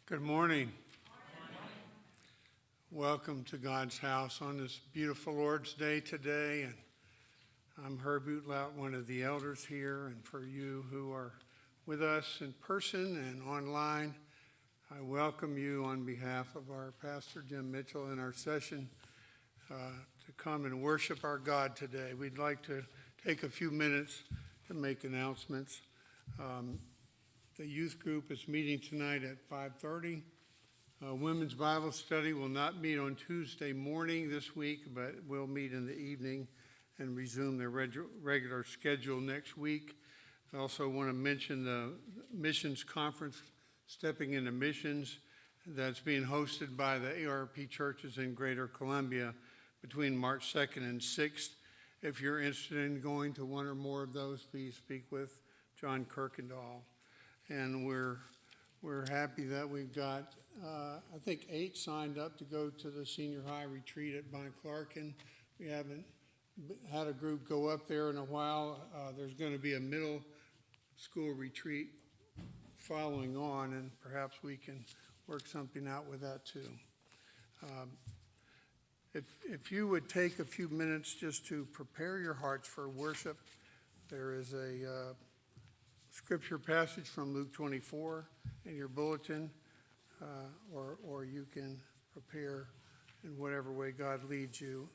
Good morning. Welcome to God's house on this beautiful Lord's Day today. And I'm Herb Outlaut, one of the elders here. And for you who are with us in person and online, I welcome you on behalf of our Pastor Jim Mitchell in our session to come and worship our God today. We'd like to take a few minutes to make announcements. The youth group is meeting tonight at 5:30. Women's Bible study will not meet on Tuesday morning this week, but will meet in the evening and resume their regular schedule next week. I also want to mention the missions conference, Stepping into Missions, that's being hosted by the ARP churches in Greater Columbia between March 2nd and 6th. If you're interested in going to one or more of those, please speak with John Kirkendall. And we're happy that we've got, I think, 8 signed up to go to the senior high retreat at Clarkin. We haven't had a group go up there in a while. There's going to be a middle school retreat following on, and perhaps we can work something out with that too. If you would take a few minutes just to prepare your hearts for worship, there is a scripture passage from Luke 24 in your bulletin, or you can prepare in whatever way God leads you.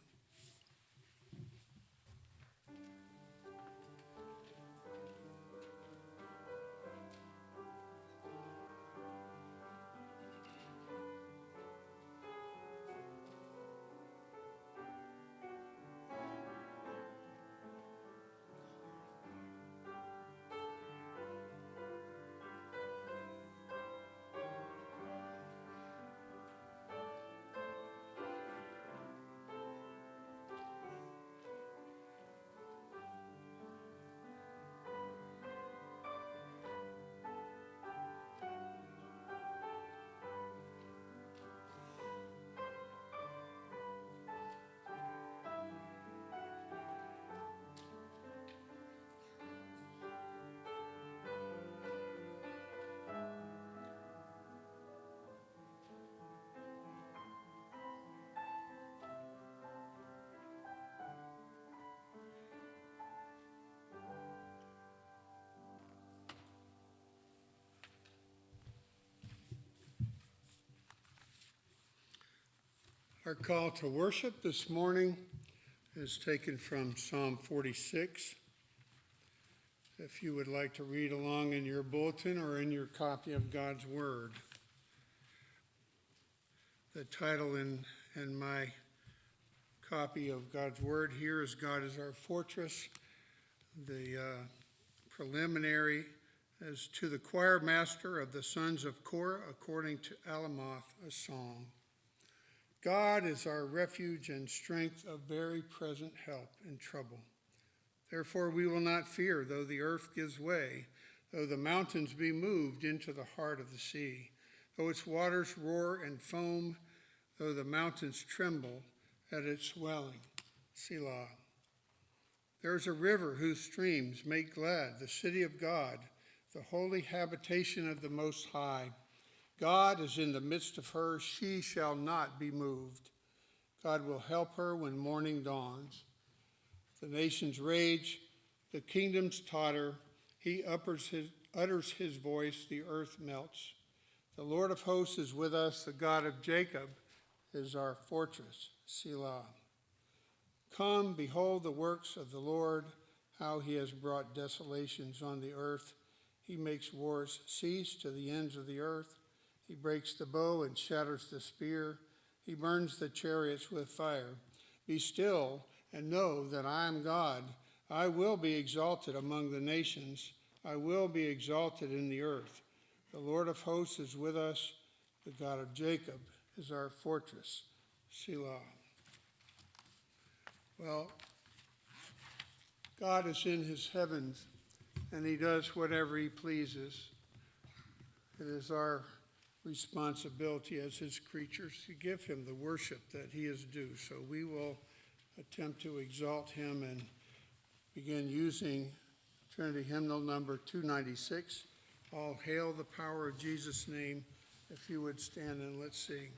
Our call to worship this morning is taken from Psalm 46. If you would like to read along in your bulletin or in your copy of God's Word. The title in my copy of God's Word here is God is Our Fortress. The preliminary is to the choir master of the sons of Korah, according to Alamoth, a song. God is our refuge and strength, a very present help in trouble. Therefore we will not fear, though the earth gives way, though the mountains be moved into the heart of the sea, though its waters roar and foam, though the mountains tremble at its swelling. Selah. There is a river whose streams make glad the city of God, the holy habitation of the Most High. God is in the midst of her, she shall not be moved. God will help her when morning dawns. The nations rage, the kingdoms totter, he utters his voice, the earth melts. The Lord of hosts is with us, the God of Jacob is our fortress, Selah. Come, behold the works of the Lord, how he has brought desolations on the earth. He makes wars cease to the ends of the earth. He breaks the bow and shatters the spear. He burns the chariots with fire. Be still and know that I am God. I will be exalted among the nations. I will be exalted in the earth. The Lord of hosts is with us. The God of Jacob is our fortress. Selah. Well, God is in his heavens, and he does whatever he pleases. It is our responsibility as his creatures to give him the worship that he is due. So we will attempt to exalt him and begin using Trinity hymnal number 296, All Hail the Power of Jesus' Name, If you would stand and let's sing.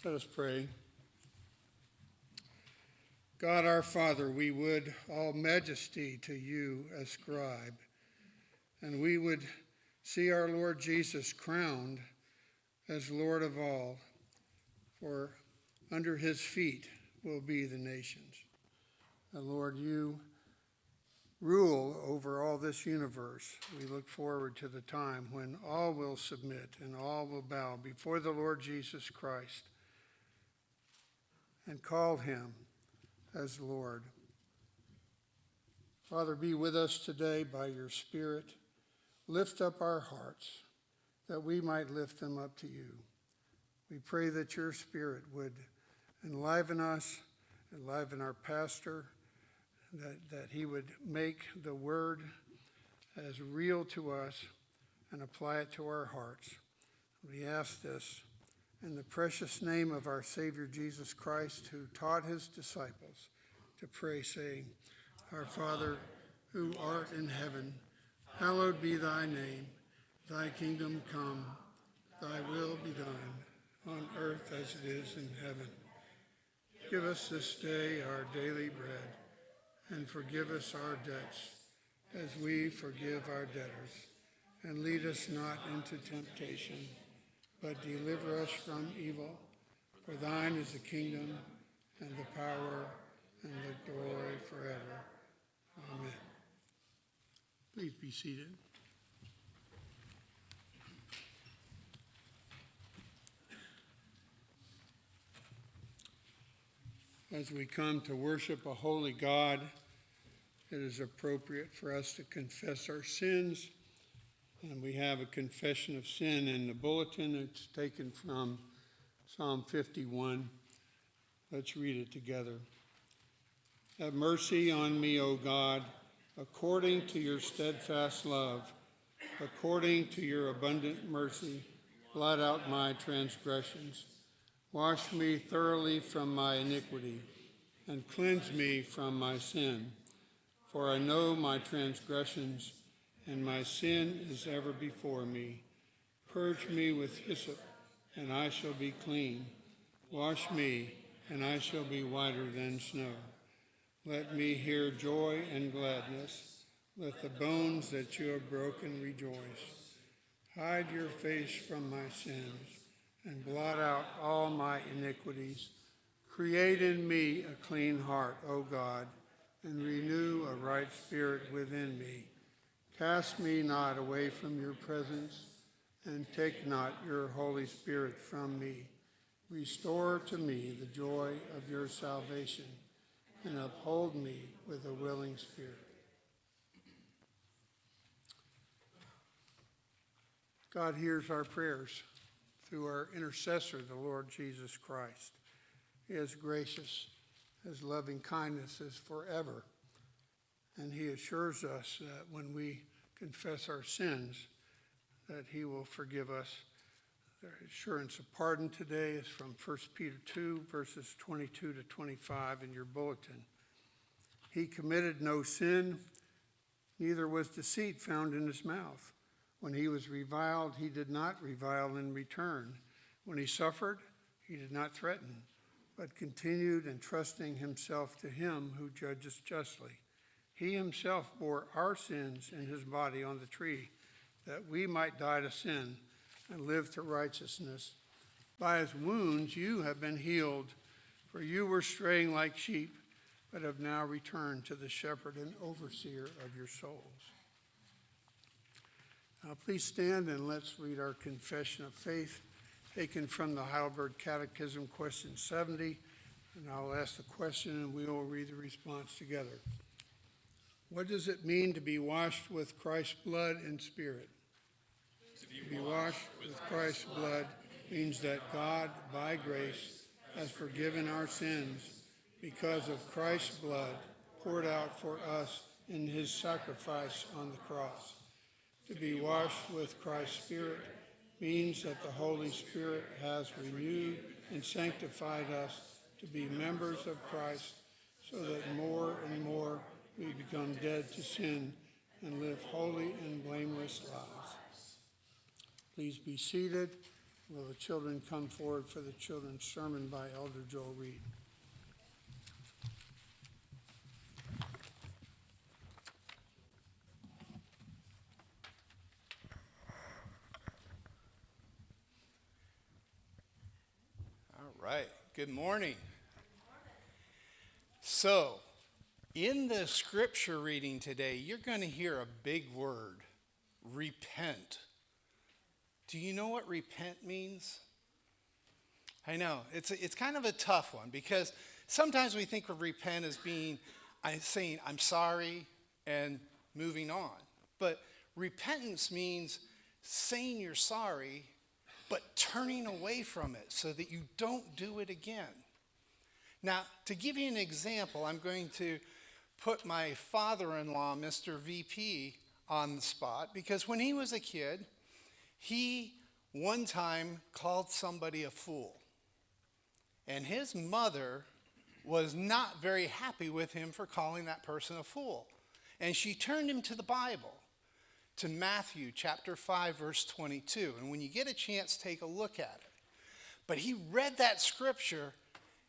Let us pray. God our Father, we would all majesty to you ascribe, and we would see our Lord Jesus crowned as Lord of all, for under his feet will be the nations. And Lord, you rule over all this universe. We look forward to the time when all will submit and all will bow before the Lord Jesus Christ and call him as Lord. Father, be with us today by your Spirit. Lift up our hearts that we might lift them up to you. We pray that your Spirit would enliven us, enliven our pastor, that he would make the word as real to us and apply it to our hearts. We ask this in the precious name of our Savior Jesus Christ, who taught his disciples to pray, saying, Our Father, who art in heaven, hallowed be thy name. Thy kingdom come, thy will be done, on earth as it is in heaven. Give us this day our daily bread, and forgive us our debts, as we forgive our debtors. And lead us not into temptation, but deliver us from evil. For thine is the kingdom, and the power, and the glory forever. Amen. Please be seated. As we come to worship a holy God, it is appropriate for us to confess our sins. And we have a confession of sin in the bulletin. It's taken from Psalm 51. Let's read it together. Have mercy on me, O God, according to your steadfast love, according to your abundant mercy, blot out my transgressions. Wash me thoroughly from my iniquity, and cleanse me from my sin. For I know my transgressions, and my sin is ever before me. Purge me with hyssop, and I shall be clean. Wash me, and I shall be whiter than snow. Let me hear joy and gladness. Let the bones that you have broken rejoice. Hide your face from my sins, and blot out all my iniquities. Create in me a clean heart, O God, and renew a right spirit within me. Cast me not away from your presence, and take not your Holy Spirit from me. Restore to me the joy of your salvation, and uphold me with a willing spirit. God hears our prayers through our intercessor, the Lord Jesus Christ. He is gracious. His loving kindness is forever. And he assures us that when we confess our sins, that he will forgive us. The assurance of pardon today is from 1 Peter 2, verses 22 to 25 in your bulletin. He committed no sin, neither was deceit found in his mouth. When he was reviled, he did not revile in return. When he suffered, he did not threaten, but continued entrusting himself to him who judges justly. He himself bore our sins in his body on the tree, that we might die to sin and live to righteousness. By his wounds you have been healed, for you were straying like sheep, but have now returned to the shepherd and overseer of your souls. Now please stand and let's read our confession of faith, taken from the Heidelberg Catechism, question 70. And I'll ask the question and we will read the response together. What does it mean to be washed with Christ's blood and spirit? To be washed with Christ's blood means that God, by grace, has forgiven our sins because of Christ's blood poured out for us in his sacrifice on the cross. To be washed with Christ's Spirit means that the Holy Spirit has renewed and sanctified us to be members of Christ, so that more and more we become dead to sin and live holy and blameless lives. Please be seated. Will the children come forward for the children's sermon by Elder Joel Reed? All right. Good morning. So, in the scripture reading today, you're going to hear a big word, repent. Do you know what repent means? I know, it's kind of a tough one, because sometimes we think of repent as saying I'm sorry and moving on. But repentance means saying you're sorry, but turning away from it so that you don't do it again. Now, to give you an example, I'm going to put my father-in-law, Mr. VP, on the spot, because when he was a kid, he one time called somebody a fool. And his mother was not very happy with him for calling that person a fool. And she turned him to the Bible, to Matthew chapter 5, verse 22. And when you get a chance, take a look at it. But he read that scripture,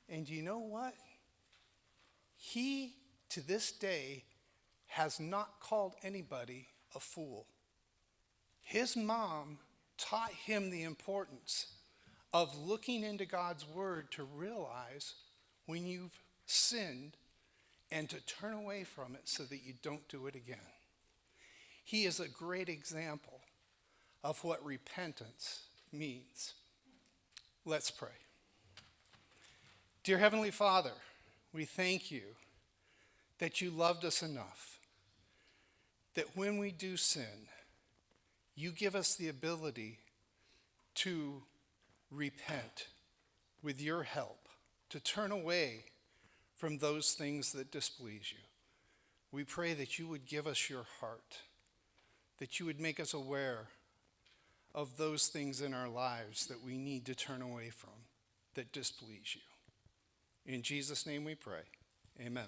and you know what? He, to this day, has not called anybody a fool. His mom taught him the importance of looking into God's word to realize when you've sinned and to turn away from it so that you don't do it again. He is a great example of what repentance means. Let's pray. Dear Heavenly Father, we thank you that you loved us enough that when we do sin, you give us the ability to repent with your help, to turn away from those things that displease you. We pray that you would give us your heart, that you would make us aware of those things in our lives that we need to turn away from that displease you. In Jesus' name we pray. Amen.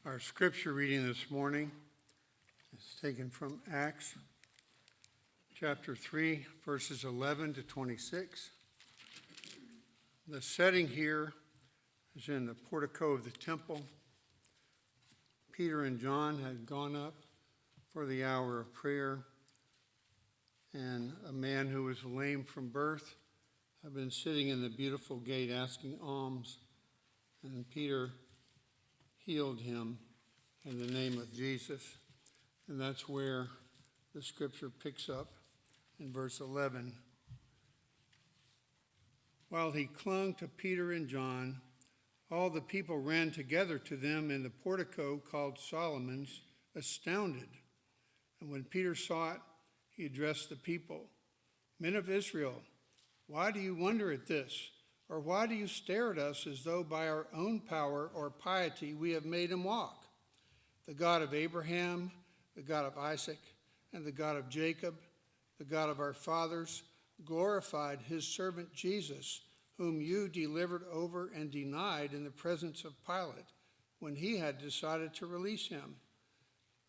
Our scripture reading this morning is taken from Acts chapter 3, verses 11 to 26. The setting here is in the portico of the temple. Peter and John had gone up for the hour of prayer, and a man who was lame from birth had been sitting in the beautiful gate asking alms, and Peter healed him in the name of Jesus. And that's where the scripture picks up in verse 11. While he clung to Peter and John, all the people ran together to them in the portico called Solomon's, astounded. And when Peter saw it, he addressed the people. Men of Israel, why do you wonder at this? Or why do you stare at us as though by our own power or piety we have made him walk? The God of Abraham, the God of Isaac, and the God of Jacob, the God of our fathers, glorified his servant Jesus, whom you delivered over and denied in the presence of Pilate when he had decided to release him.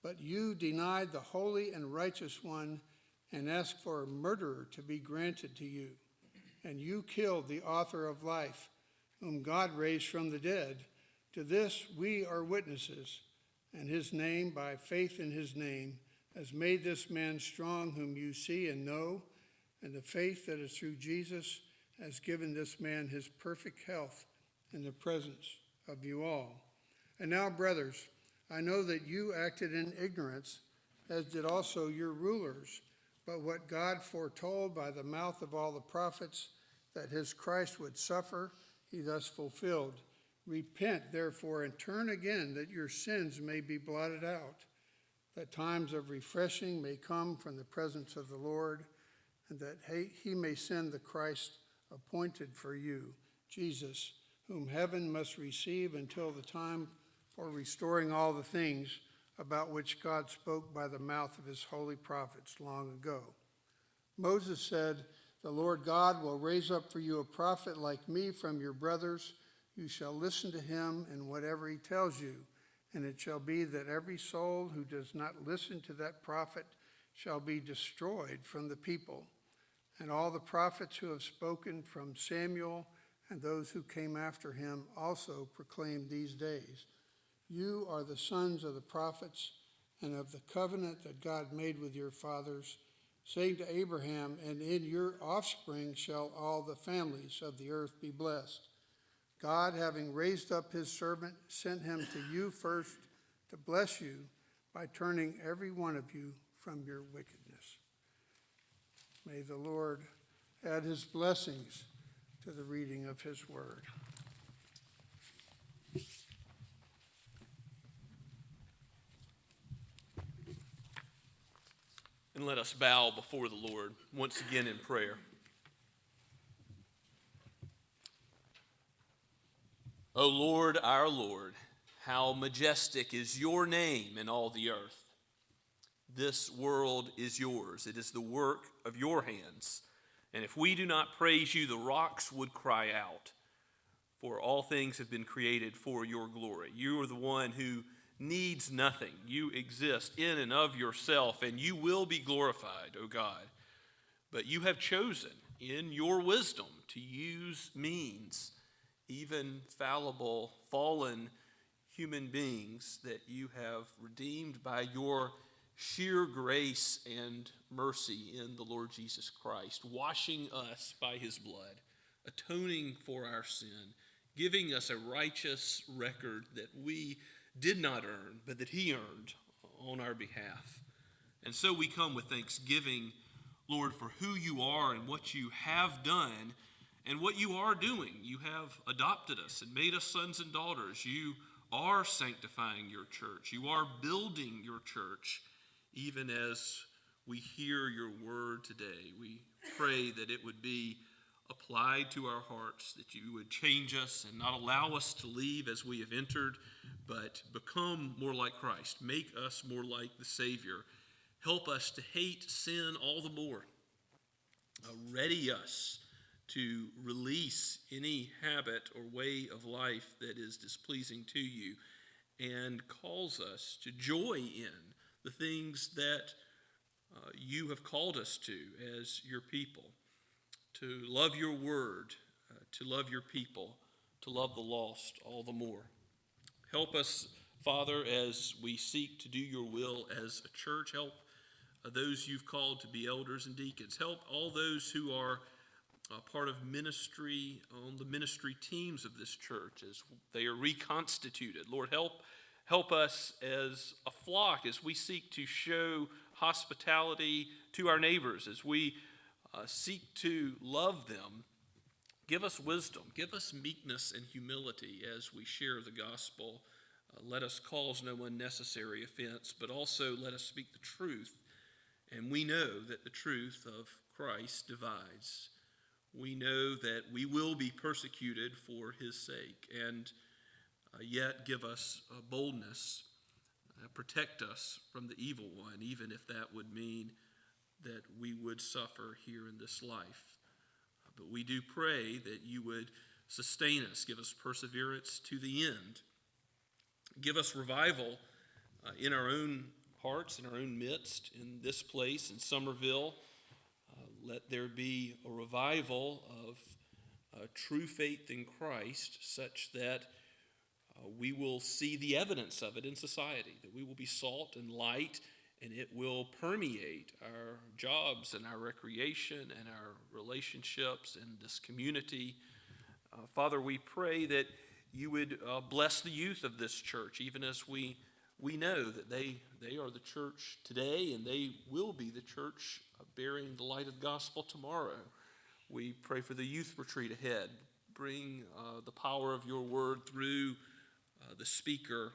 But you denied the holy and righteous one and asked for a murderer to be granted to you. And you killed the author of life, whom God raised from the dead. To this we are witnesses, and his name, by faith in his name, has made this man strong whom you see and know, and the faith that is through Jesus has given this man his perfect health in the presence of you all. And now, brothers, I know that you acted in ignorance, as did also your rulers. But what God foretold by the mouth of all the prophets, that his Christ would suffer, he thus fulfilled. Repent, therefore, and turn again, that your sins may be blotted out, that times of refreshing may come from the presence of the Lord, and that he may send the Christ appointed for you, Jesus, whom heaven must receive until the time for restoring all the things about which God spoke by the mouth of his holy prophets long ago. Moses said, the Lord God will raise up for you a prophet like me from your brothers. You shall listen to him in whatever he tells you. And it shall be that every soul who does not listen to that prophet shall be destroyed from the people. And all the prophets who have spoken from Samuel and those who came after him also proclaimed these days. You are the sons of the prophets and of the covenant that God made with your fathers, saying to Abraham, and in your offspring shall all the families of the earth be blessed. God, having raised up his servant, sent him to you first to bless you by turning every one of you from your wickedness. May the Lord add his blessings to the reading of his word. And let us bow before the Lord once again in prayer. O Lord, our Lord, How majestic is your name in all the earth. This world is yours. It is the work of your hands. And if we do not praise you, the rocks would cry out. For all things have been created for your glory. You are the one who needs nothing. You exist in and of yourself, and you will be glorified, O God. But you have chosen in your wisdom to use means, even fallible, fallen human beings that you have redeemed by your sheer grace and mercy in the Lord Jesus Christ, washing us by his blood, atoning for our sin, giving us a righteous record that we did not earn, but that he earned on our behalf. And so we come with thanksgiving, Lord, for who you are and what you have done and what you are doing. You have adopted us and made us sons and daughters. You are sanctifying your church. You are building your church, even as we hear your word today. We pray that it would be applied to our hearts, that you would change us and not allow us to leave as we have entered, but become more like Christ. Make us more like the Savior. Help us to hate sin all the more. Ready us to release any habit or way of life that is displeasing to you, and calls us to joy in the things that you have called us to as your people, to love your word, to love your people, to love the lost all the more. Help us, Father, as we seek to do your will as a church. Help those you've called to be elders and deacons. Help all those who are part of ministry, on the ministry teams of this church as they are reconstituted. Lord, help us as a flock as we seek to show hospitality to our neighbors, as we seek to love them. Give us wisdom, give us meekness and humility as we share the gospel. Let us cause no unnecessary offense, but also let us speak the truth. And we know that the truth of Christ divides. We know that we will be persecuted for his sake, and yet give us boldness, protect us from the evil one, even if that would mean that we would suffer here in this life. But we do pray that you would sustain us, give us perseverance to the end. Give us revival in our own hearts, in our own midst, in this place, in Summerville. Let there be a revival of true faith in Christ, such that we will see the evidence of it in society, that we will be salt and light, and it will permeate our jobs and our recreation and our relationships in this community. Father, we pray that you would bless the youth of this church, even as we know that they are the church today, and they will be the church bearing the light of the gospel tomorrow. We pray for the youth retreat ahead. Bring the power of your word through the speaker,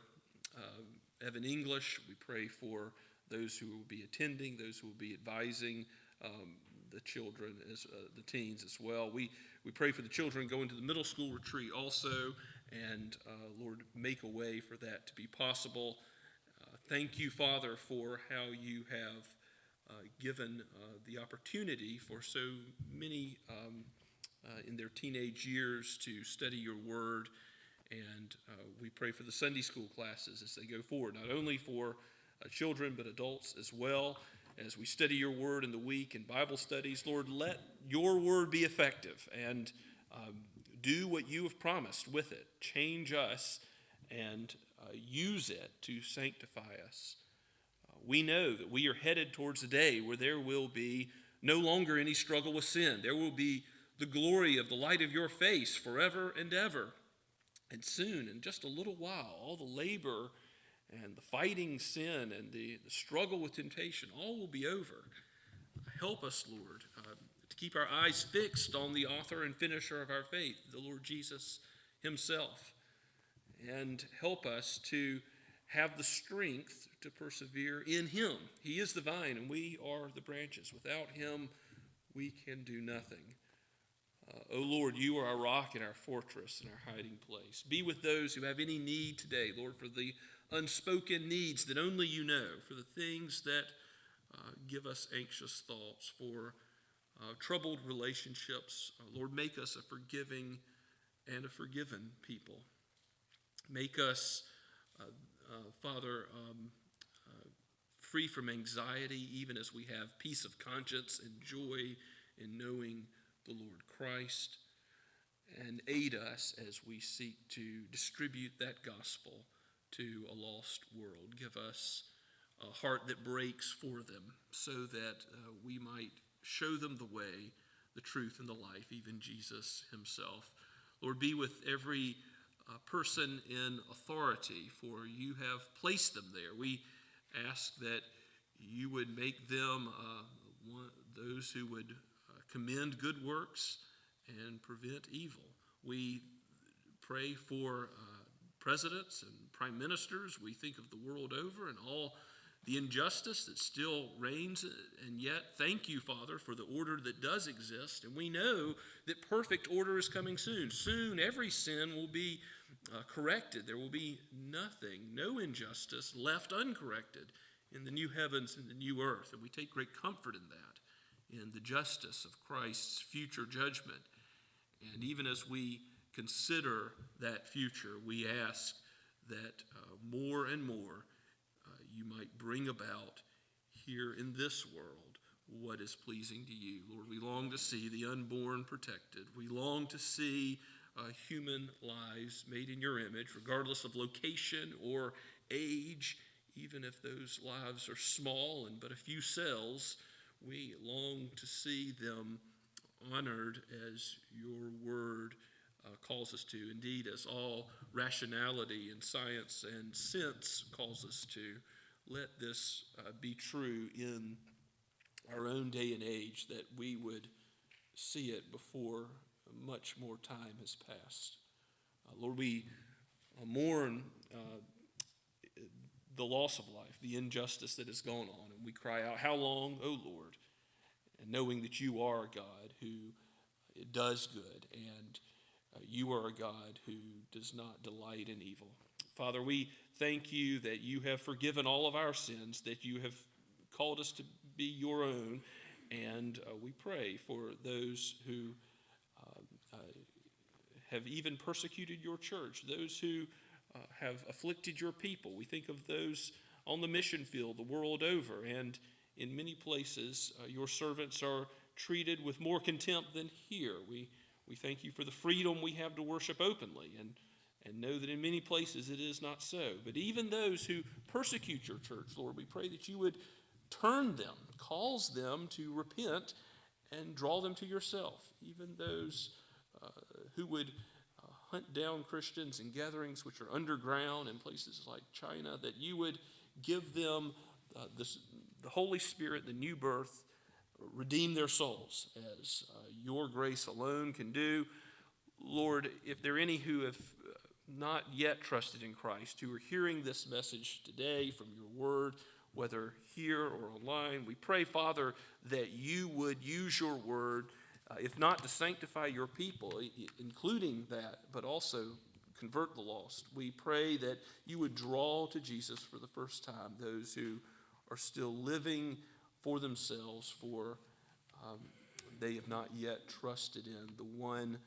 Evan English. We pray for those who will be attending, those who will be advising the children, as the teens as well. We pray for the children going to the middle school retreat also, and Lord, make a way for that to be possible. Thank you, Father, for how you have given the opportunity for so many in their teenage years to study your word. And we pray for the Sunday school classes as they go forward, not only for children but adults as well. As we study your word in the week and Bible studies, Lord, let your word be effective and do what you have promised with it. Change us and use it to sanctify us. We know that we are headed towards a day where there will be no longer any struggle with sin. There will be the glory of the light of your face forever and ever. And soon, in just a little while, all the labor and the fighting sin and the struggle with temptation, all will be over. Help us, Lord, to keep our eyes fixed on the author and finisher of our faith, the Lord Jesus himself. And help us to have the strength to persevere in him. He is the vine and we are the branches. Without him, we can do nothing. O Lord, you are our rock and our fortress and our hiding place. Be with those who have any need today, Lord, for the unspoken needs that only you know, for the things that give us anxious thoughts, for troubled relationships. Lord, make us a forgiving and a forgiven people. Make us, Father, free from anxiety, even as we have peace of conscience and joy in knowing the Lord Christ. And aid us as we seek to distribute that gospel to a lost world. Give us a heart that breaks for them so that we might show them the way, the truth, and the life, even Jesus himself. Lord, be with every person in authority, for you have placed them there. We ask that you would make them those who would commend good works and prevent evil. We pray for presidents and prime ministers. We think of the world over and all the injustice that still reigns, and yet thank you, Father, for the order that does exist. And we know that perfect order is coming soon. Soon every sin will be corrected. There will be nothing, no injustice left uncorrected in the new heavens and the new earth. And we take great comfort in that, in the justice of Christ's future judgment. And even as we consider that future, we ask that more and more you might bring about here in this world what is pleasing to you. Lord, we long to see the unborn protected. We long to see human lives made in your image, regardless of location or age, even if those lives are small and but a few cells. We long to see them honored as your word calls us to. Indeed, as all rationality and science and sense calls us to. Let this be true in our own day and age, that we would see it before much more time has passed. Lord, we mourn the loss of life, the injustice that has gone on, and we cry out, how long, O Lord? And knowing that you are a God who does good, and you are a God who does not delight in evil. Father, we thank you that you have forgiven all of our sins, that you have called us to be your own, and we pray for those who have even persecuted your church, those who have afflicted your people. We think of those on the mission field the world over, and in many places your servants are treated with more contempt than here. We thank you for the freedom we have to worship openly, and know that in many places it is not so. But even those who persecute your church, Lord, we pray that you would turn them, cause them to repent, and draw them to yourself. Even those who would hunt down Christians in gatherings which are underground in places like China, that you would give them the Holy Spirit, the new birth, redeem their souls as your grace alone can do. Lord, if there are any who have not yet trusted in Christ, who are hearing this message today from your word, whether here or online, we pray, Father, that you would use your word, if not to sanctify your people, including that, but also convert the lost. We pray that you would draw to Jesus for the first time those who are still living for themselves, for they have not yet trusted in the one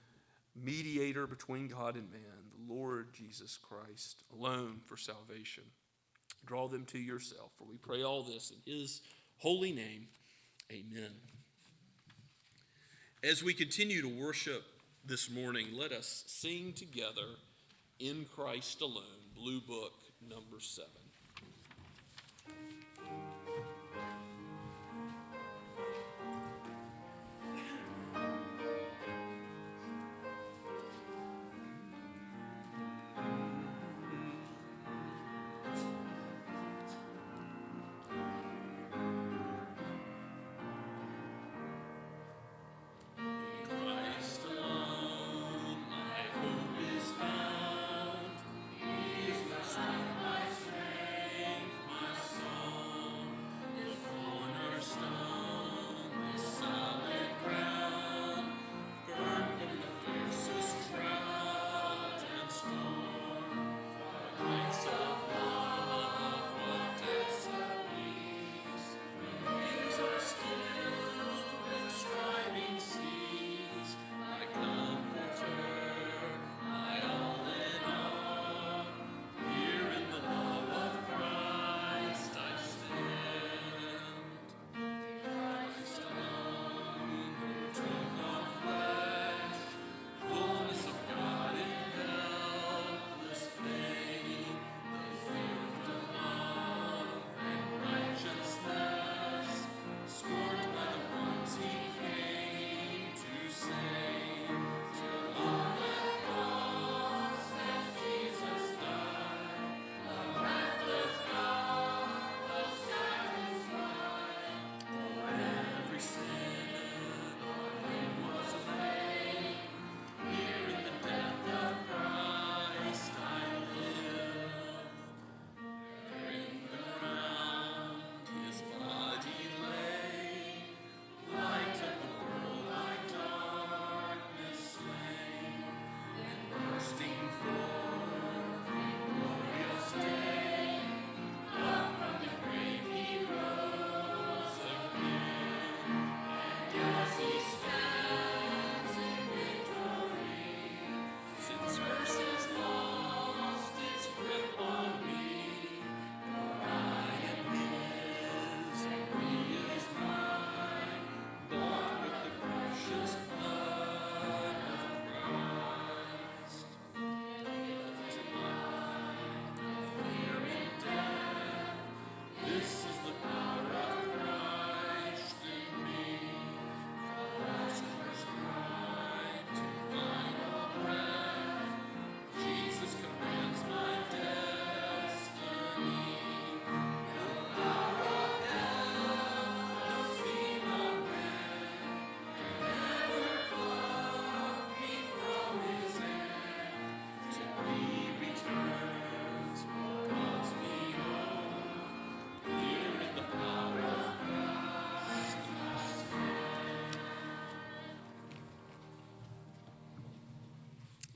mediator between God and man, the Lord Jesus Christ, alone for salvation. Draw them to yourself, for we pray all this in his holy name. Amen. As we continue to worship this morning, let us sing together In Christ Alone, Blue Book number 7. He is my strength, my strength.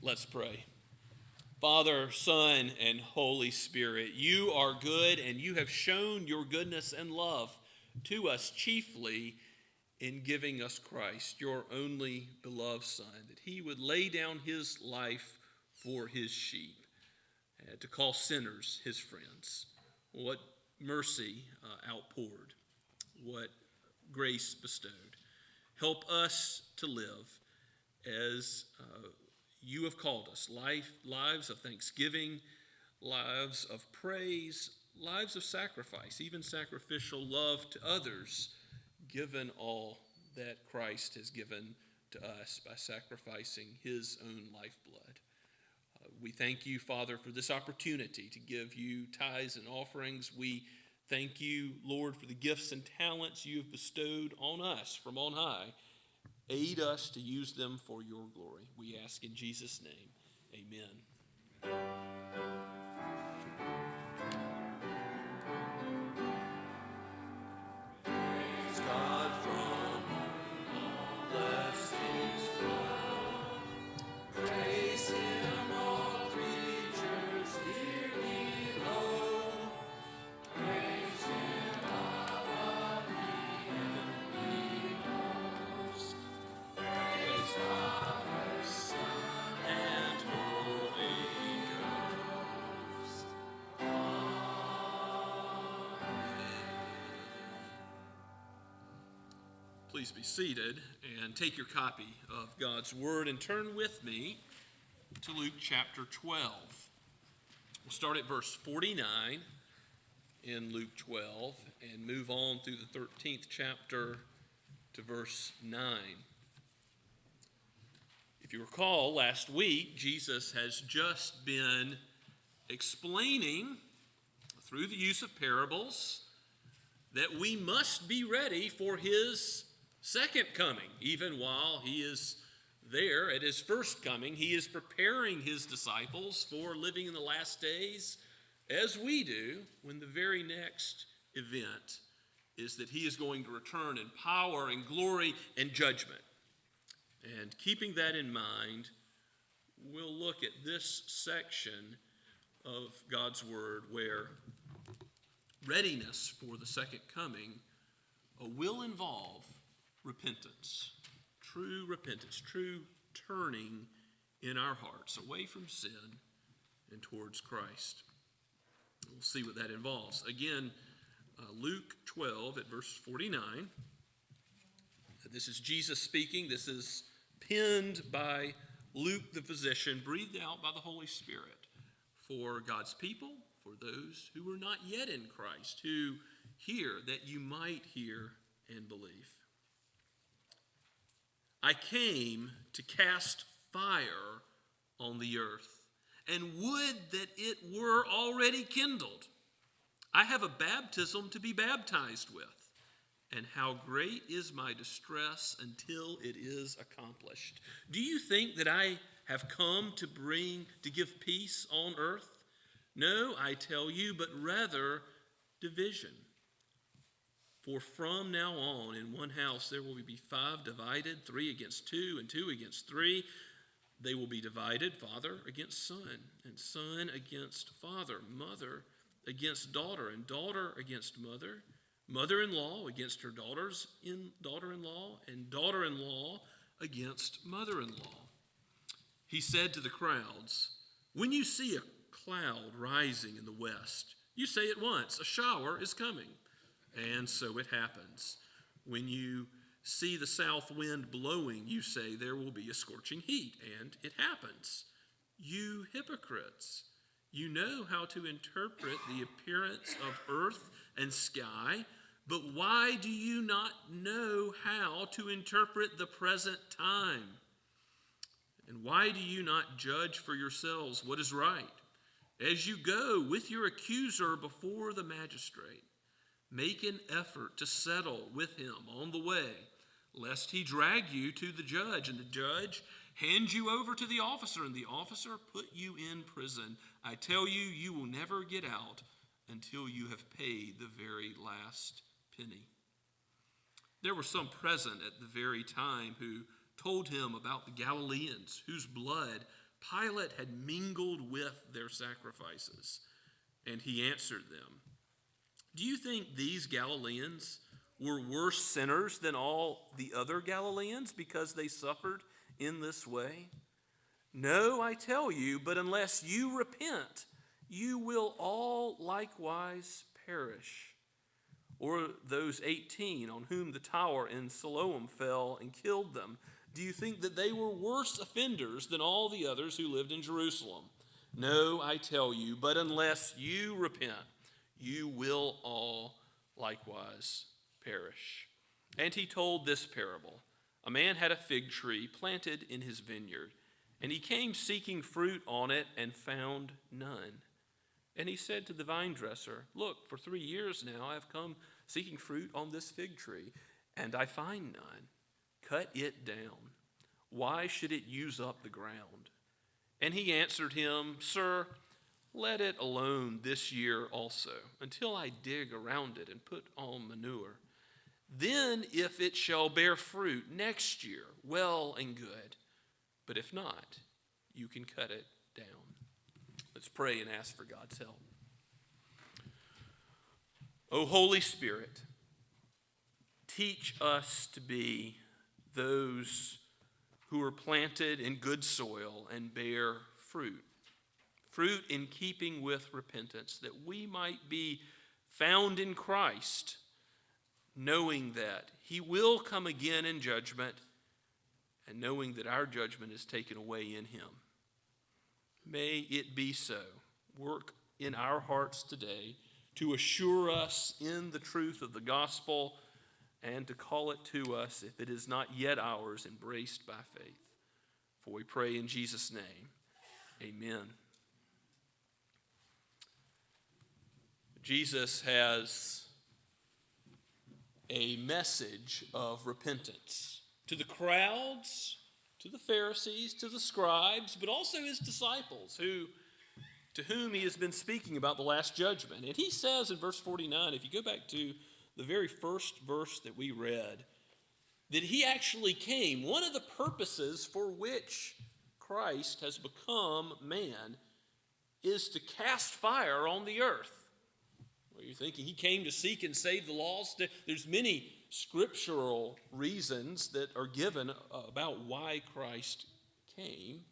Let's pray. Father, Son, and Holy Spirit, you are good, and you have shown your goodness and love to us chiefly in giving us Christ, your only beloved Son, that he would lay down his life for his sheep, to call sinners his friends. What mercy outpoured, what grace bestowed. Help us to live as you have called us, lives of thanksgiving, lives of praise, lives of sacrifice, even sacrificial love to others, given all that Christ has given to us by sacrificing his own lifeblood. We thank you, Father, for this opportunity to give you tithes and offerings. We thank you, Lord, for the gifts and talents you have bestowed on us from on high. Aid us to use them for your glory. We ask in Jesus' name, amen. Praise God from whom all blessings flow. Praise him, all creatures here below. Praise him above the heavenly host. Praise Father, Son, and Holy Ghost. Please be seated and take your copy of God's Word and turn with me to Luke chapter 12. We'll start at verse 49 in Luke 12 and move on through the 13th chapter to verse 9. If you recall, last week, Jesus has just been explaining through the use of parables that we must be ready for his second coming. Even while he is there at his first coming, he is preparing his disciples for living in the last days as we do, when the very next event is that he is going to return in power and glory and judgment. And keeping that in mind, we'll look at this section of God's Word where readiness for the second coming will involve repentance, true turning in our hearts away from sin and towards Christ. We'll see what that involves. Again, Luke 12 at verse 49. This is Jesus speaking. This is penned by Luke the physician, breathed out by the Holy Spirit for God's people, for those who are not yet in Christ, who hear that you might hear and believe. I came to cast fire on the earth, and would that it were already kindled. I have a baptism to be baptized with, and how great is my distress until it is accomplished. Do you think that I have come to give peace on earth? No, I tell you, but rather division. For from now on, in one house there will be 5 divided, 3 against 2, and 2 against 3. They will be divided, father against son, and son against father, mother against daughter, and daughter against mother, mother-in-law against her daughter-in-law, and daughter-in-law against mother-in-law. He said to the crowds, when you see a cloud rising in the west, you say at once, a shower is coming. And so it happens. When you see the south wind blowing, you say there will be a scorching heat, and it happens. You hypocrites, you know how to interpret the appearance of earth and sky, but why do you not know how to interpret the present time? And why do you not judge for yourselves what is right? As you go with your accuser before the magistrate, make an effort to settle with him on the way, lest he drag you to the judge, and the judge hand you over to the officer, and the officer put you in prison. I tell you, you will never get out until you have paid the very last penny. There were some present at the very time who told him about the Galileans whose blood Pilate had mingled with their sacrifices, and he answered them, "Do you think these Galileans were worse sinners than all the other Galileans because they suffered in this way? No, I tell you, but unless you repent, you will all likewise perish. Or those 18 on whom the tower in Siloam fell and killed them, do you think that they were worse offenders than all the others who lived in Jerusalem? No, I tell you, but unless you repent, you will all likewise perish." And he told this parable. A man had a fig tree planted in his vineyard, and he came seeking fruit on it and found none. And he said to the vine dresser, "Look, for 3 years now I have come seeking fruit on this fig tree, and I find none. Cut it down. Why should it use up the ground?" And he answered him, "Sir, let it alone this year also, until I dig around it and put on manure. Then if it shall bear fruit next year, well and good. But if not, you can cut it down." Let's pray and ask for God's help. O Holy Spirit, teach us to be those who are planted in good soil and bear fruit. Fruit in keeping with repentance, that we might be found in Christ, knowing that he will come again in judgment, and knowing that our judgment is taken away in him. May it be so. Work in our hearts today to assure us in the truth of the gospel and to call it to us, if it is not yet ours, embraced by faith. For we pray in Jesus' name, amen. Jesus has a message of repentance to the crowds, to the Pharisees, to the scribes, but also his disciples, to whom he has been speaking about the last judgment. And he says in verse 49, if you go back to the very first verse that we read, that he actually came. One of the purposes for which Christ has become man is to cast fire on the earth. Well, you're thinking he came to seek and save the lost. There's many scriptural reasons that are given about why Christ came.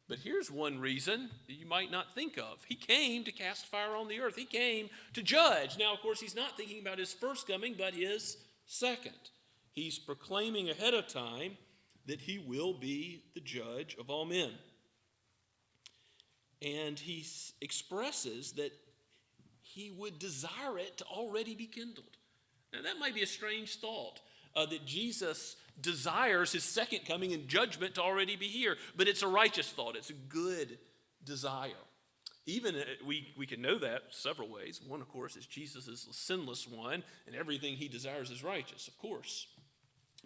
But here's one reason that you might not think of. He came to cast fire on the earth. He came to judge. Now, of course, he's not thinking about his first coming, but his second. He's proclaiming ahead of time that he will be the judge of all men. And he expresses that he would desire it to already be kindled. Now, that might be a strange thought, that Jesus desires his second coming and judgment to already be here. But it's a righteous thought. It's a good desire. Even we can know that several ways. One, of course, is Jesus is the sinless one, and everything he desires is righteous, of course.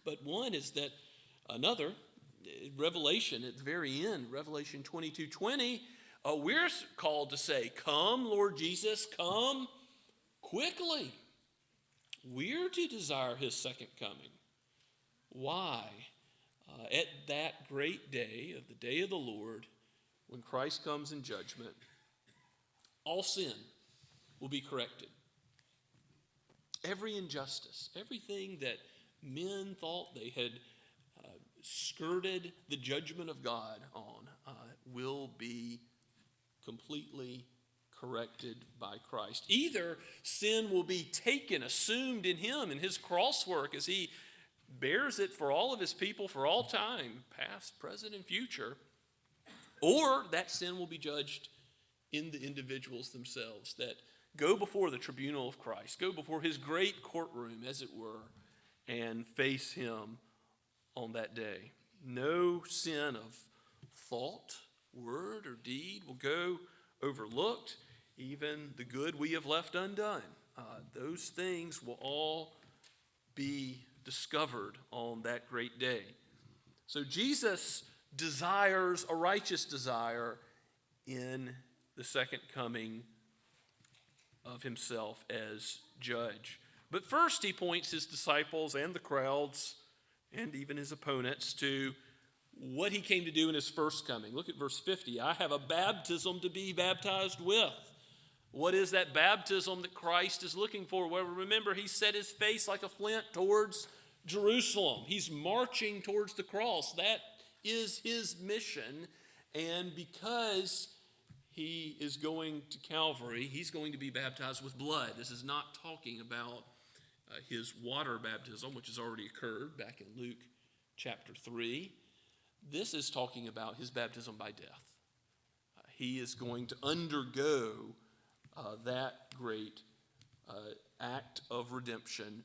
But one is that another, Revelation at the very end, Revelation 22:20, we're called to say, "Come, Lord Jesus, come quickly." We're to desire his second coming. Why? At that great day, of the day of the Lord, when Christ comes in judgment, all sin will be corrected. Every injustice, everything that men thought they had skirted the judgment of God on, will be completely corrected by Christ. Either sin will be taken, assumed in him, in his cross work, as he bears it for all of his people for all time, past, present, and future, or that sin will be judged in the individuals themselves that go before the tribunal of Christ, go before his great courtroom, as it were, and face him on that day. No sin of thought, word, or deed will go overlooked. Even the good we have left undone. Those things will all be discovered on that great day. So Jesus desires a righteous desire in the second coming of himself as judge. But first he points his disciples and the crowds and even his opponents to what he came to do in his first coming. Look at verse 50. I have a baptism to be baptized with. What is that baptism that Christ is looking for? Well, remember, he set his face like a flint towards Jerusalem. He's marching towards the cross. That is his mission. And because he is going to Calvary, he's going to be baptized with blood. This is not talking about his water baptism, which has already occurred back in Luke chapter 3. This is talking about his baptism by death. He is going to undergo that great act of redemption.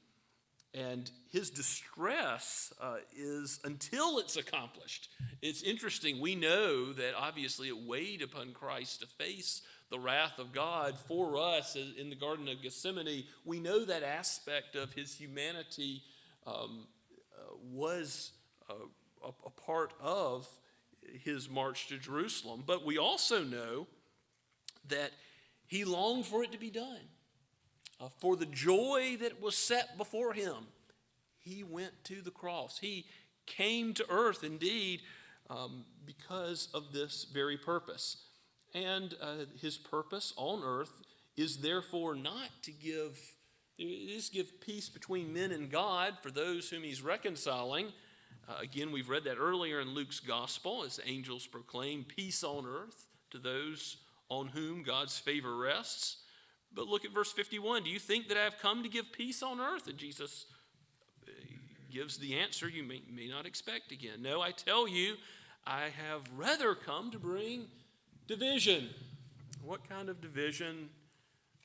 And his distress is until it's accomplished. It's interesting. We know that obviously it weighed upon Christ to face the wrath of God for us in the Garden of Gethsemane. We know that aspect of his humanity was a part of his march to Jerusalem. But we also know that he longed for it to be done. For the joy that was set before him, he went to the cross. He came to earth, indeed, because of this very purpose. And his purpose on earth is therefore not to give peace between men and God for those whom he's reconciling. Again, we've read that earlier in Luke's gospel as angels proclaim peace on earth to those on whom God's favor rests. But look at verse 51. Do you think that I have come to give peace on earth? And Jesus gives the answer you may not expect again. No, I tell you, I have rather come to bring division. What kind of division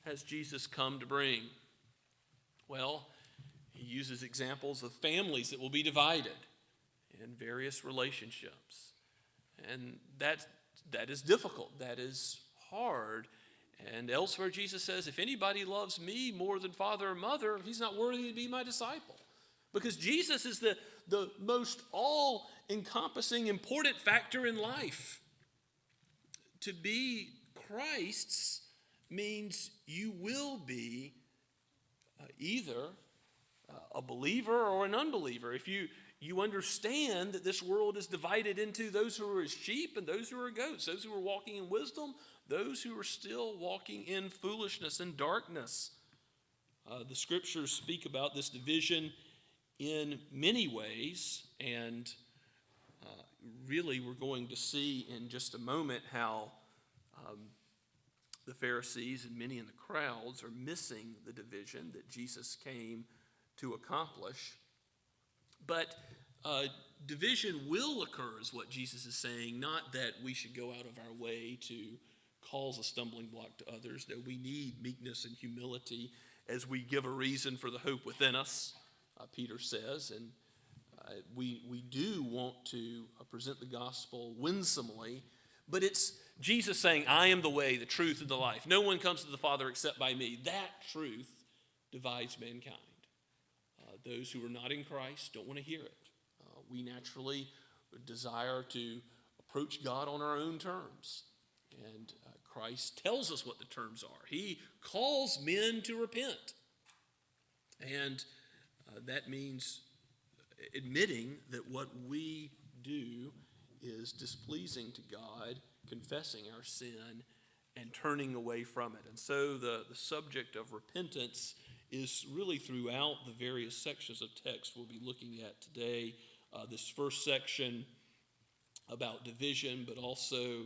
has Jesus come to bring? Well, he uses examples of families that will be divided in various relationships. And that is difficult. That is hard. And elsewhere, Jesus says, if anybody loves me more than father or mother, he's not worthy to be my disciple. Because Jesus is the most all-encompassing, important factor in life. To be Christ's means you will be either a believer or an unbeliever. If you understand that this world is divided into those who are his sheep and those who are goats, those who are walking in wisdom, those who are still walking in foolishness and darkness. The scriptures speak about this division in many ways, and really we're going to see in just a moment how the Pharisees and many in the crowds are missing the division that Jesus came to accomplish. But division will occur is what Jesus is saying, not that we should go out of our way to cause a stumbling block to others, that we need meekness and humility as we give a reason for the hope within us, Peter says. And we do want to present the gospel winsomely, but it's Jesus saying, I am the way, the truth, and the life. No one comes to the Father except by me. That truth divides mankind. Those who are not in Christ don't want to hear it. We naturally desire to approach God on our own terms. And Christ tells us what the terms are. He calls men to repent. And that means admitting that what we do is displeasing to God, confessing our sin, and turning away from it. And so the subject of repentance is really throughout the various sections of text we'll be looking at today. This first section about division, but also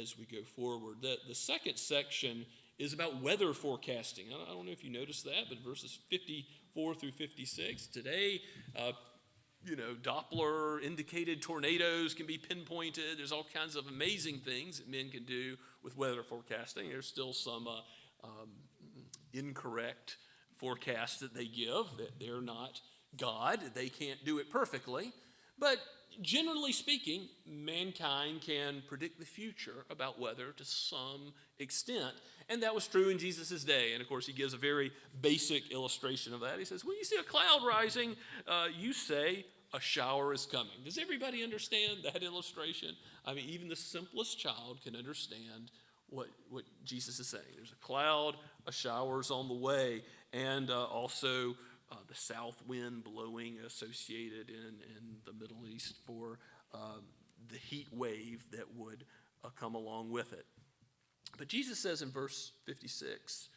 as we go forward. The second section is about weather forecasting. I don't know if you noticed that, but verses 54 through 56. Today, Doppler indicated tornadoes can be pinpointed. There's all kinds of amazing things that men can do with weather forecasting. There's still some incorrect forecasts that they give, that they're not God. They can't do it perfectly. But generally speaking, mankind can predict the future about weather to some extent. And that was true in Jesus' day. And of course, he gives a very basic illustration of that. He says, when you see a cloud rising, you say a shower is coming. Does everybody understand that illustration? I mean, even the simplest child can understand what Jesus is saying. There's a cloud, a shower's on the way, and also the south wind blowing associated in the Middle East for the heat wave that would come along with it. But Jesus says in verse 56,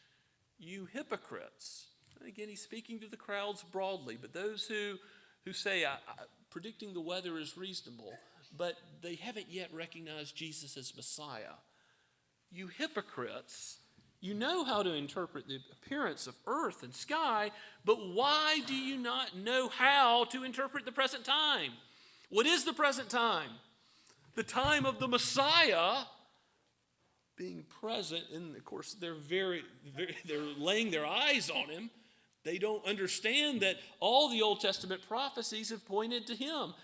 "You hypocrites." And again, he's speaking to the crowds broadly, but those who say, predicting the weather is reasonable, but they haven't yet recognized Jesus as Messiah. "You hypocrites, you know how to interpret the appearance of earth and sky, but why do you not know how to interpret the present time?" What is the present time? The time of the Messiah being present. And of course, they're laying their eyes on him. They don't understand that all the Old Testament prophecies have pointed to him.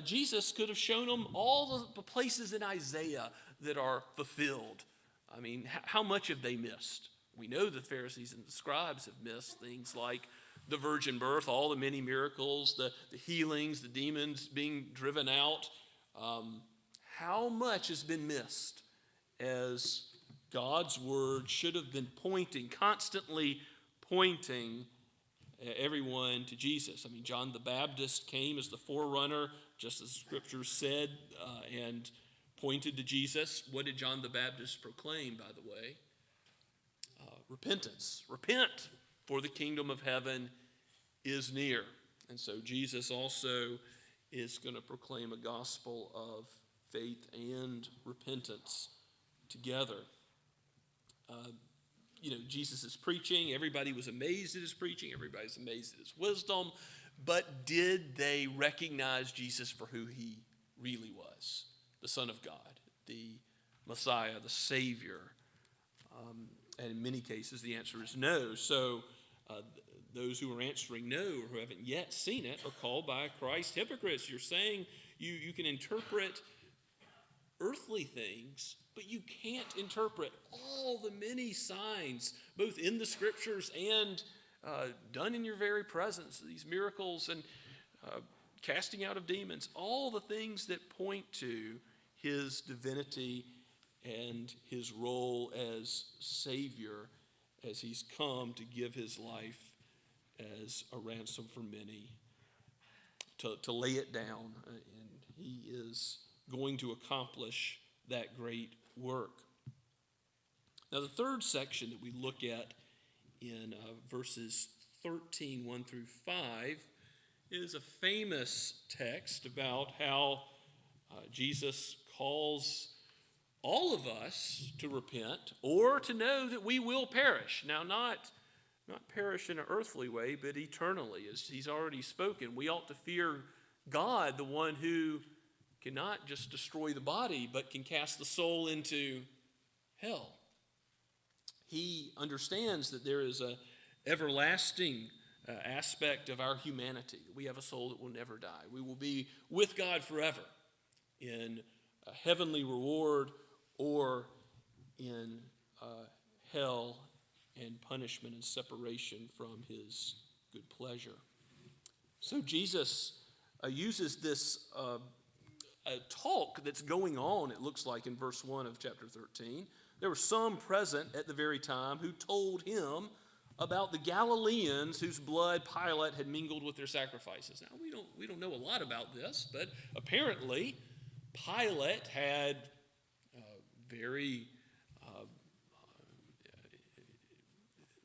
Jesus could have shown them all the places in Isaiah that are fulfilled. I mean, how much have they missed? We know the Pharisees and the scribes have missed things like the virgin birth, all the many miracles, the healings, the demons being driven out. How much has been missed as God's word should have been constantly pointing everyone to Jesus. I mean, John the Baptist came as the forerunner, just as Scripture said, and pointed to Jesus. What did John the Baptist proclaim, by the way? Repentance. Repent, for the kingdom of heaven is near. And so Jesus also is going to proclaim a gospel of faith and repentance together. Jesus is preaching. Everybody was amazed at his preaching. Everybody's amazed at his wisdom. But did they recognize Jesus for who he really was? The Son of God, the Messiah, the Savior. And in many cases, the answer is no. So those who are answering no or who haven't yet seen it are called by Christ hypocrites. You're saying you can interpret earthly things, but you can't interpret all the many signs, both in the Scriptures and done in your very presence, these miracles and casting out of demons, all the things that point to his divinity and his role as Savior, as he's come to give his life as a ransom for many, to lay it down, and he is going to accomplish that great work. Now, the third section that we look at in verses 13, 1 through 5, is a famous text about how Jesus calls all of us to repent or to know that we will perish. Now, not perish in an earthly way, but eternally. As he's already spoken, we ought to fear God, the one who cannot just destroy the body, but can cast the soul into hell. He understands that there is an everlasting aspect of our humanity. We have a soul that will never die. We will be with God forever in a heavenly reward or in hell and punishment and separation from his good pleasure. So Jesus uses this talk that's going on, it looks like, in verse 1 of chapter 13. There were some present at the very time who told him about the Galileans whose blood Pilate had mingled with their sacrifices. Now, we don't know a lot about this, but apparently Pilate had very,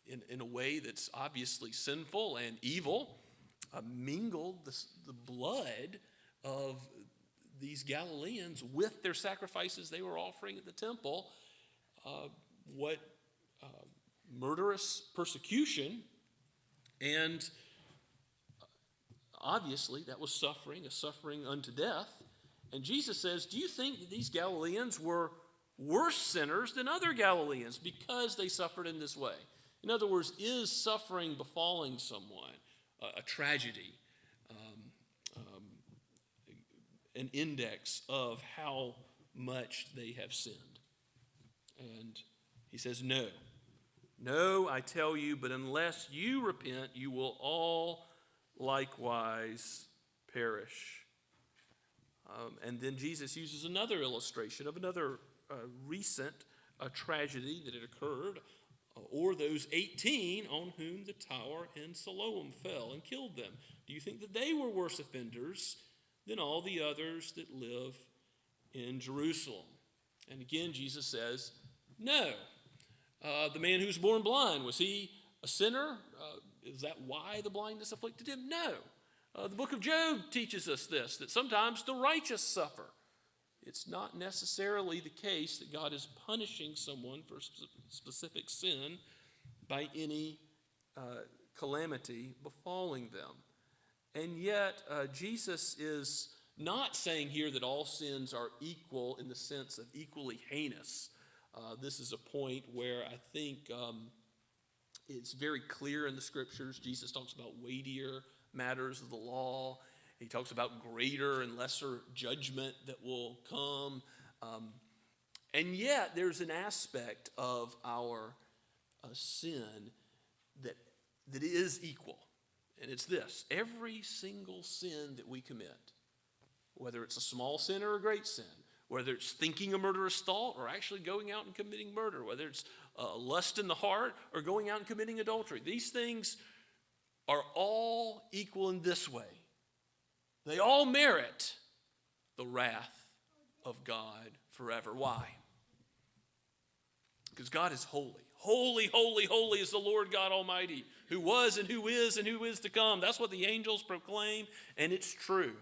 in a way that's obviously sinful and evil, mingled the blood of these Galileans with their sacrifices they were offering at the temple. What murderous persecution, and obviously that was a suffering unto death. And Jesus says, do you think that these Galileans were worse sinners than other Galileans because they suffered in this way? In other words, is suffering befalling someone a tragedy, an index of how much they have sinned? And he says, no. No, I tell you, but unless you repent, you will all likewise perish. And then Jesus uses another illustration of another recent tragedy that had occurred, or those 18 on whom the tower in Siloam fell and killed them. Do you think that they were worse offenders than all the others that live in Jerusalem. And again, Jesus says, no. The man who was born blind, was he a sinner? Is that why the blindness afflicted him? No. The book of Job teaches us this, that sometimes the righteous suffer. It's not necessarily the case that God is punishing someone for specific sin by any calamity befalling them. And yet, Jesus is not saying here that all sins are equal in the sense of equally heinous. This is a point where I think it's very clear in the scriptures. Jesus talks about weightier matters of the law. He talks about greater and lesser judgment that will come. And yet, there's an aspect of our sin that is equal. And it's this: every single sin that we commit, whether it's a small sin or a great sin, whether it's thinking a murderous thought or actually going out and committing murder, whether it's lust in the heart or going out and committing adultery, these things are all equal in this way. They all merit the wrath of God forever. Why? Because God is holy. Holy, holy, holy is the Lord God Almighty, who was and who is to come. That's what the angels proclaim, and it's true.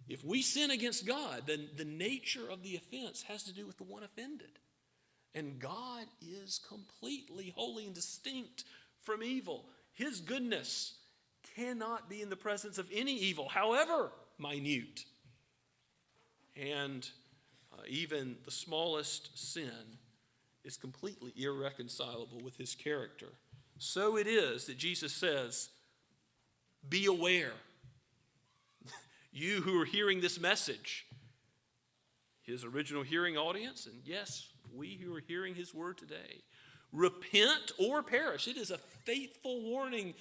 If we sin against God, then the nature of the offense has to do with the one offended. And God is completely holy and distinct from evil. His goodness cannot be in the presence of any evil, however minute. And even the smallest sin is completely irreconcilable with his character. So it is that Jesus says, be aware. You who are hearing this message, his original hearing audience, and yes, we who are hearing his word today, repent or perish. It is a faithful warning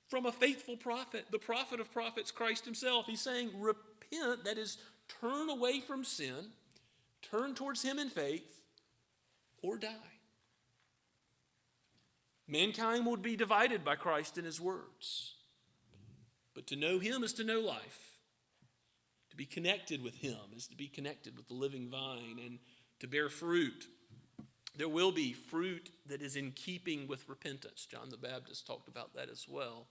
from a faithful prophet, the prophet of prophets, Christ himself. He's saying, repent, that is, turn away from sin, turn towards him in faith, or die. Mankind would be divided by Christ and his words. But to know him is to know life. To be connected with him is to be connected with the living vine and to bear fruit. There will be fruit that is in keeping with repentance. John the Baptist talked about that as well.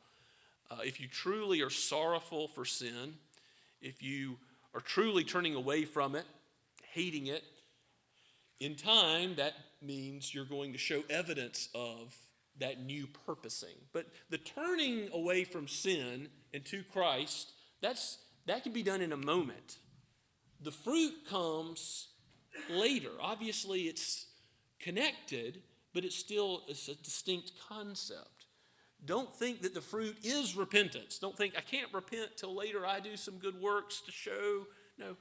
If you truly are sorrowful for sin, if you are truly turning away from it, hating it, in time, that means you're going to show evidence of that new purposing. But the turning away from sin and to Christ, that can be done in a moment. The fruit comes later. Obviously, it's connected, but it's a distinct concept. Don't think that the fruit is repentance. Don't think, I can't repent till later I do some good works to show. No,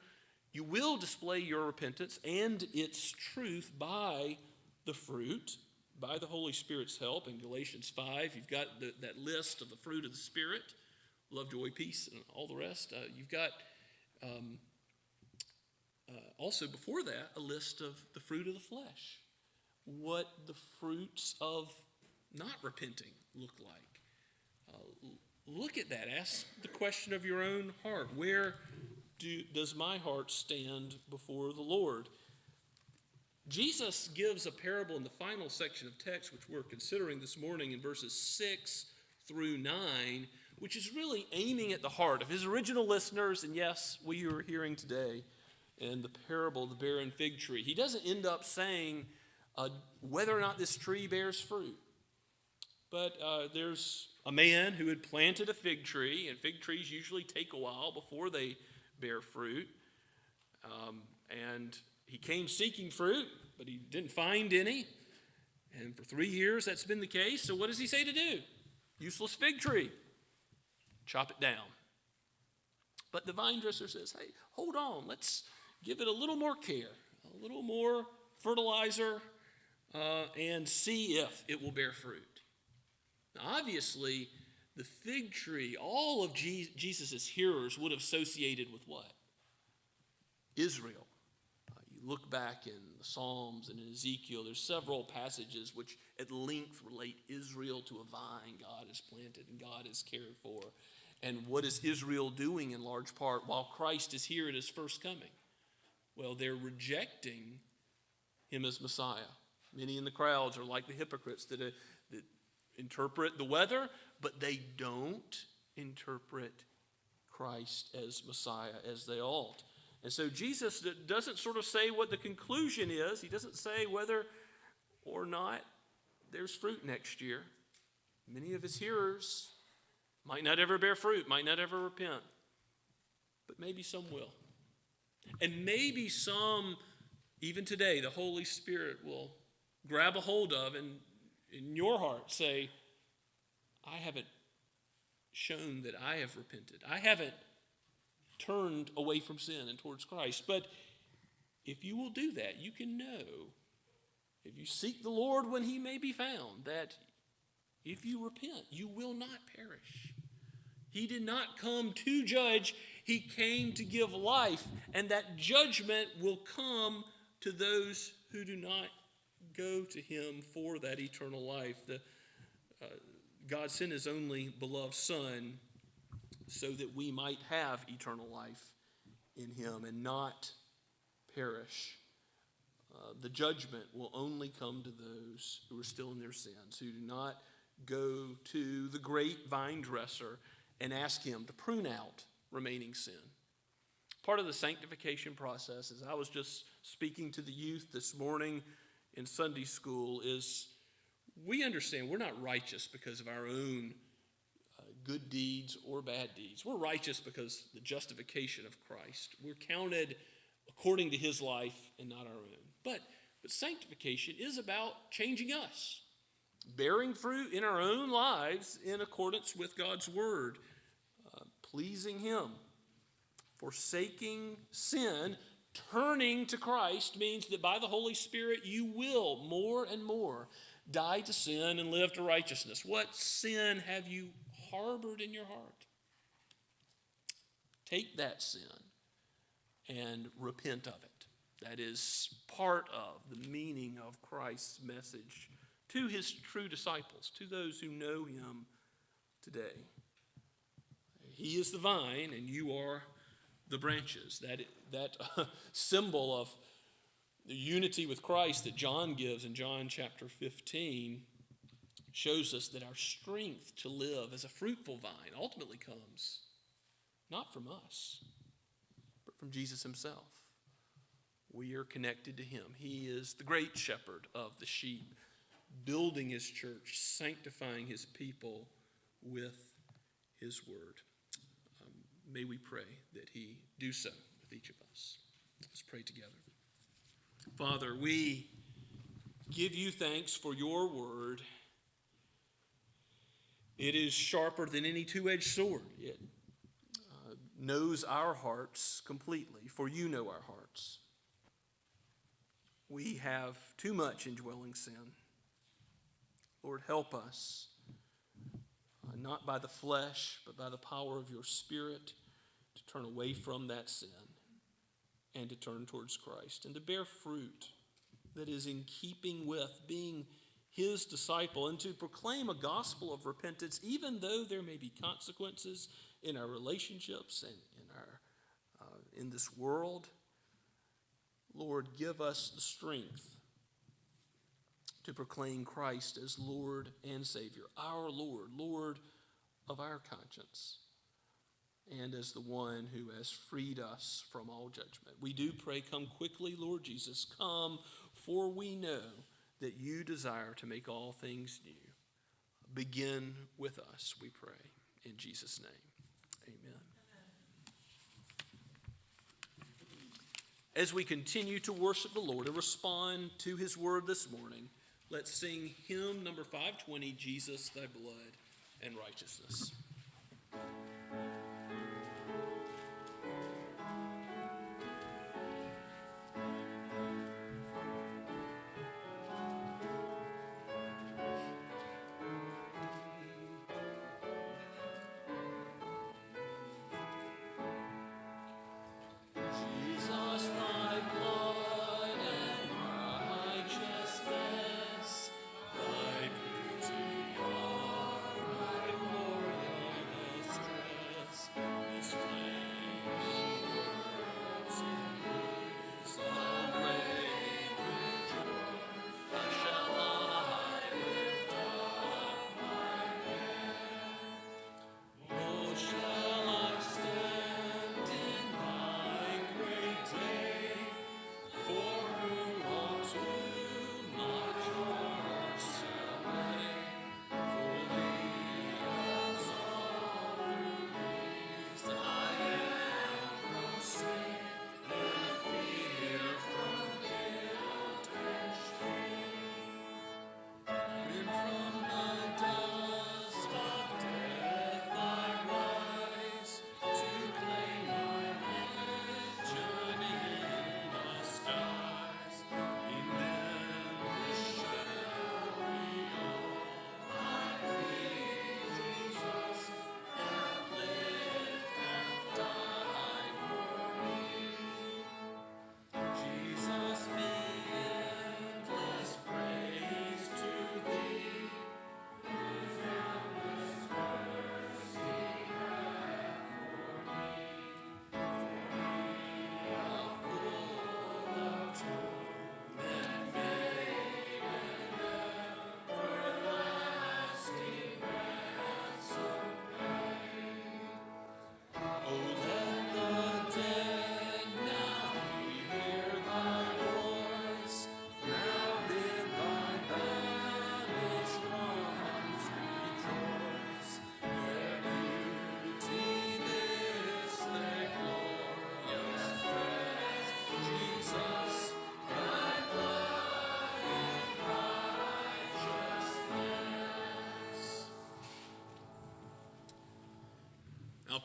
you will display your repentance and its truth by the fruit, by the Holy Spirit's help. In Galatians 5, you've got that list of the fruit of the Spirit: love, joy, peace, and all the rest. You've got also before that a list of the fruit of the flesh, what the fruits of not repenting look like. Look at that. Ask the question of your own heart. Where does my heart stand before the Lord? Jesus gives a parable in the final section of text, which we're considering this morning in verses 6 through 9, which is really aiming at the heart of his original listeners, and yes, we who are hearing today, and the parable of the barren fig tree. He doesn't end up saying whether or not this tree bears fruit. But there's a man who had planted a fig tree, and fig trees usually take a while before they bear fruit. And he came seeking fruit, but he didn't find any. And for 3 years that's been the case. So what does he say to do? Useless fig tree. Chop it down. But the vine dresser says, hey, hold on. Let's give it a little more care, a little more fertilizer, and see if it will bear fruit. Now, obviously, the fig tree, all of Jesus' hearers would have associated with what? Israel. You look back in the Psalms and in Ezekiel, there's several passages which at length relate Israel to a vine God has planted and God has cared for. And what is Israel doing in large part while Christ is here at his first coming? Well, they're rejecting him as Messiah. Many in the crowds are like the hypocrites that interpret the weather, but they don't interpret Christ as Messiah as they ought. And so Jesus doesn't sort of say what the conclusion is. He doesn't say whether or not there's fruit next year. Many of his hearers might not ever bear fruit, might not ever repent, but maybe some will. And maybe some, even today, the Holy Spirit will grab a hold of and in your heart say, I haven't shown that I have repented. I haven't turned away from sin and towards Christ. But if you will do that, you can know, if you seek the Lord when he may be found, that if you repent, you will not perish. He did not come to judge. He came to give life. And that judgment will come to those who do not go to him for that eternal life. God sent his only beloved Son so that we might have eternal life in him and not perish. The judgment will only come to those who are still in their sins, who do not go to the great vine dresser and ask him to prune out remaining sin. Part of the sanctification process, as I was just speaking to the youth this morning in Sunday school, is we understand we're not righteous because of our own good deeds or bad deeds. We're righteous because of the justification of Christ. We're counted according to his life and not our own. But sanctification is about changing us, bearing fruit in our own lives in accordance with God's word, pleasing him. Forsaking sin, turning to Christ means that by the Holy Spirit you will more and more die to sin and live to righteousness. What sin have you harbored in your heart? Take that sin and repent of it. That is part of the meaning of Christ's message to his true disciples, to those who know him today. He is the vine and you are the branches. That symbol of the unity with Christ that John gives in John chapter 15 shows us that our strength to live as a fruitful vine ultimately comes not from us, but from Jesus himself. We are connected to him. He is the great shepherd of the sheep, building his church, sanctifying his people with his word. May we pray that he do so with each of us. Let's pray together. Father, we give you thanks for your word. It is sharper than any two-edged sword. It knows our hearts completely, for you know our hearts. We have too much indwelling sin. Lord, help us, not by the flesh, but by the power of your Spirit, to turn away from that sin and to turn towards Christ and to bear fruit that is in keeping with being his disciple and to proclaim a gospel of repentance, even though there may be consequences in our relationships and in this world. Lord, give us the strength to proclaim Christ as Lord and Savior, our Lord, Lord of our conscience, and as the one who has freed us from all judgment. We do pray, come quickly, Lord Jesus, come, for we know that you desire to make all things new. Begin with us, we pray, in Jesus' name. Amen. As we continue to worship the Lord and respond to his word this morning, let's sing hymn number 520, Jesus, thy blood and righteousness.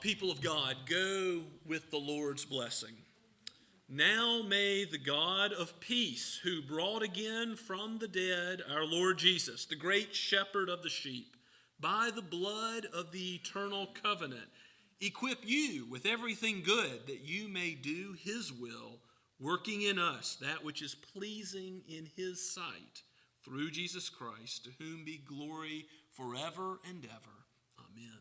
People of God, go with the Lord's blessing. Now may the God of peace, who brought again from the dead our Lord Jesus, the great shepherd of the sheep, by the blood of the eternal covenant, equip you with everything good that you may do his will, working in us that which is pleasing in his sight, through Jesus Christ, to whom be glory forever and ever. Amen.